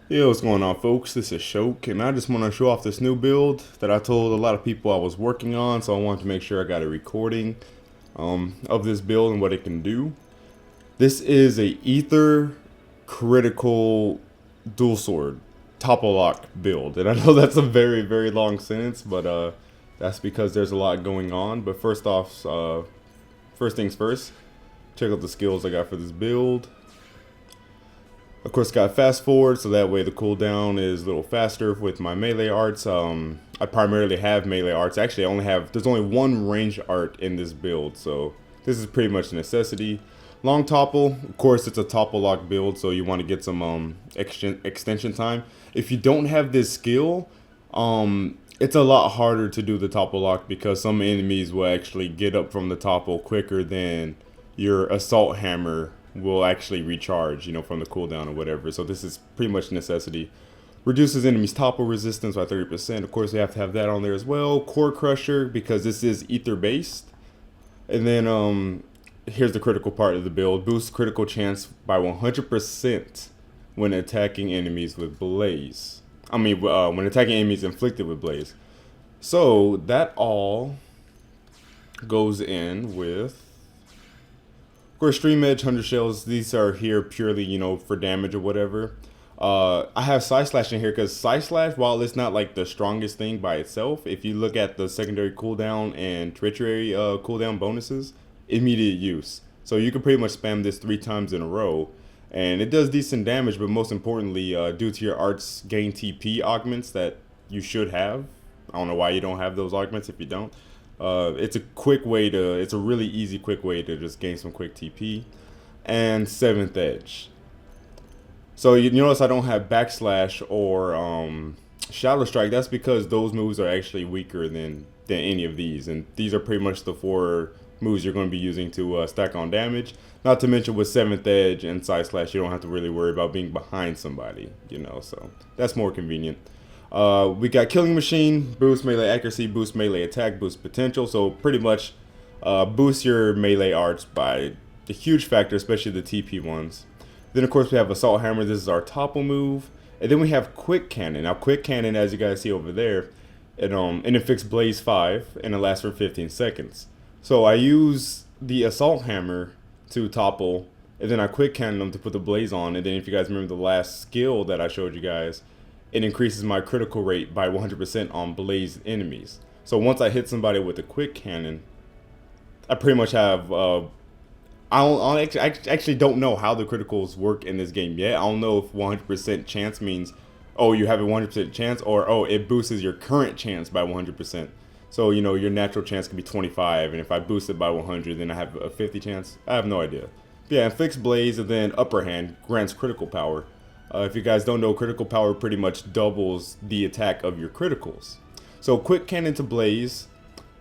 Hey, what's going on, folks? This is Shok, and I just want to show off this new build that I told a lot of people I was working on, so I wanted to make sure I got a recording of this build and what it can do. This is a Ether critical dual sword Topple-Lock build, and I know that's a very, very long sentence, but that's because there's a lot going on. But first off, first things first, check out the skills I got for this build. Of course, got fast forward, so that way the cooldown is a little faster with my melee arts. I primarily have melee arts. Actually, there's only one range art in this build, so this is pretty much a necessity. Long topple, of course, it's a Topple-Lock build, so you want to get some extension time. If you don't have this skill, it's a lot harder to do the Topple-Lock because some enemies will actually get up from the topple quicker than your assault hammer will actually recharge, from the cooldown or whatever. So this is pretty much a necessity. Reduces enemies topple resistance by 30%. Of course, you have to have that on there as well. Core Crusher, because this is ether based. And then here's the critical part of the build. Boosts critical chance by 100% when attacking enemies with blaze. When attacking enemies inflicted with blaze. So that all goes in with, of course, Stream Edge, 100 shells. These are here purely, for damage or whatever. I have Side Slash in here because Side Slash, while it's not like the strongest thing by itself, if you look at the secondary cooldown and tertiary cooldown bonuses, immediate use. So you can pretty much spam this 3 times in a row. And it does decent damage, but most importantly, due to your arts gain TP augments that you should have. I don't know why you don't have those augments if you don't. It's a really easy, quick way to just gain some quick TP. And 7th Edge. So you notice I don't have Backslash or Shadow Strike. That's because those moves are actually weaker than any of these. And these are pretty much the 4 moves you're going to be using to stack on damage. Not to mention with 7th Edge and Side Slash, you don't have to really worry about being behind somebody, so that's more convenient. We got Killing Machine, boost melee accuracy, boost melee attack, boost potential. So pretty much boost your melee arts by a huge factor, especially the TP ones. Then of course we have Assault Hammer. This is our topple move. And then we have Quick Cannon. Now Quick Cannon, as you guys see over there, it inflicts Blaze 5 and it lasts for 15 seconds. So I use the Assault Hammer to topple, and then I Quick Cannon them to put the Blaze on. And then if you guys remember the last skill that I showed you guys, it increases my critical rate by 100% on blazed enemies. So once I hit somebody with a quick cannon, I pretty much have. I actually don't know how the criticals work in this game yet. I don't know if 100% chance means, oh, you have a 100% chance, or oh, it boosts your current chance by 100%. So your natural chance can be 25, and if I boost it by 100, then I have a 50 chance. I have no idea. But yeah, fixed blaze, and then upper hand grants critical power. If you guys don't know, critical power pretty much doubles the attack of your criticals. So quick cannon to blaze,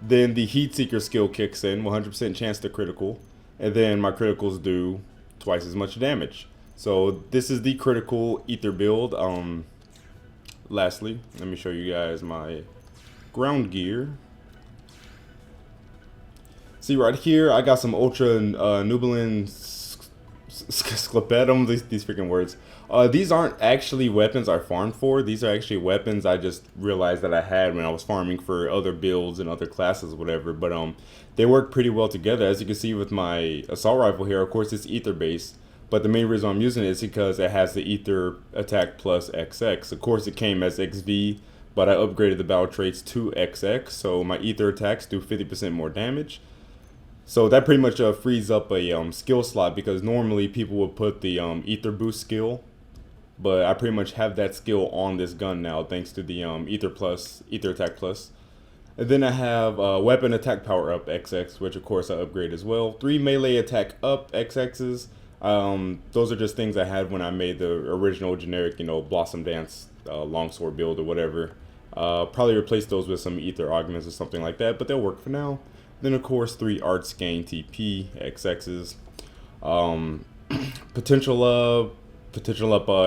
then the heat seeker skill kicks in, 100% chance to critical, and then my criticals do twice as much damage. So this is the critical ether build. Lastly, let me show you guys my ground gear. See right here, I got some Ultra Nubilan Sclepetum, these freaking words. These aren't actually weapons I farmed for. These are actually weapons I just realized that I had when I was farming for other builds and other classes, whatever. But they work pretty well together. As you can see with my assault rifle here, of course it's ether based. But the main reason I'm using it is because it has the ether attack plus XX. Of course it came as XV, but I upgraded the battle traits to XX. So my ether attacks do 50% more damage. So that pretty much frees up a skill slot, because normally people would put the ether boost skill, but I pretty much have that skill on this gun now thanks to the ether attack plus. And then I have weapon attack power up XX, which of course I upgrade as well. 3 melee attack up XXs. Those are just things I had when I made the original generic, Blossom Dance longsword build or whatever. Probably replace those with some ether augments or something like that, but they'll work for now. Then of course 3 arts gain TP XXs. Potential up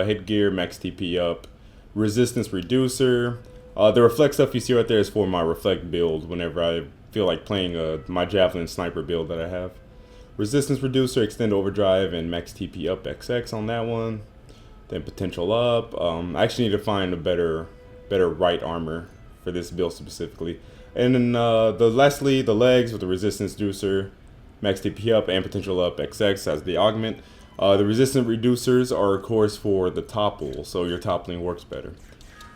headgear, max TP up, resistance reducer. The reflect stuff you see right there is for my reflect build whenever I feel like playing my javelin sniper build that I have. Resistance reducer, extend overdrive, and max TP up XX on that one. Then potential up. I actually need to find a better right armor for this build specifically. And then lastly, the legs with the resistance reducer, max TP up, and potential up XX as the augment. The resistance reducers are of course for the topple, so your toppling works better.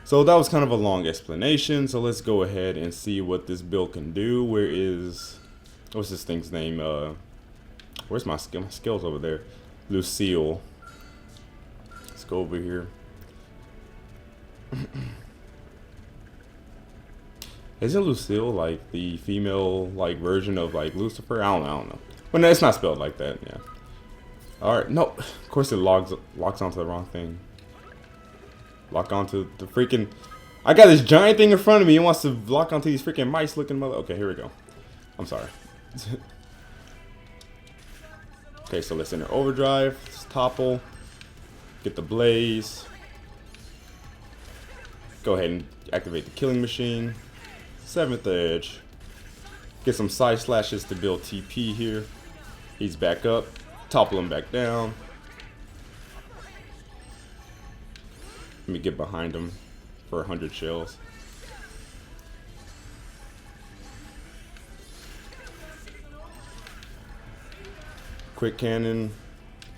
So that was kind of a long explanation, so let's go ahead and see what this build can do. What's this thing's name? Where's my skill? My skill's over there. Lucille. Let's go over here. Isn't Lucille like the female like version of like Lucifer? I don't know. But no, it's not spelled like that. Yeah. All right. No, of course it locks onto the wrong thing. Lock onto the freaking. I got this giant thing in front of me. It wants to lock onto these freaking mice-looking mother. Okay, here we go. I'm sorry. Okay, so let's enter overdrive. Let's topple. Get the blaze. Go ahead and activate the killing machine. 7th edge. Get some side slashes to build TP here. He's back up. Topple him back down. Let me get behind him for 100 shells. Quick cannon.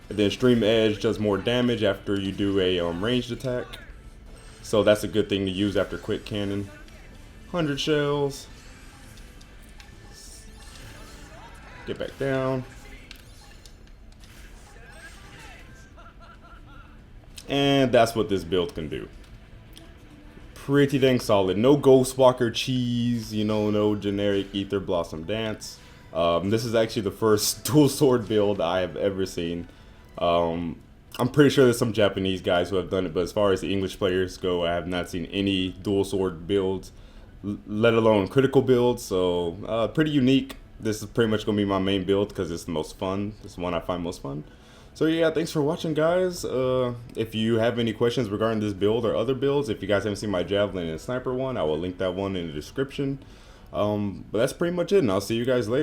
And then Extreme Edge does more damage after you do a ranged attack. So that's a good thing to use after quick cannon. 100 shells. Get back down. And that's what this build can do. Pretty dang solid. No Ghostwalker cheese, you know, no generic Ether Blossom Dance. This is actually the first dual sword build I have ever seen. I'm pretty sure there's some Japanese guys who have done it, but as far as the English players go, I have not seen any dual sword builds, let alone critical builds. So pretty unique. This is pretty much going to be my main build because it's the most fun. It's the one I find most fun. So yeah, thanks for watching, guys. If you have any questions regarding this build or other builds, if you guys haven't seen my Javelin and Sniper one, I will link that one in the description. But that's pretty much it, and I'll see you guys later.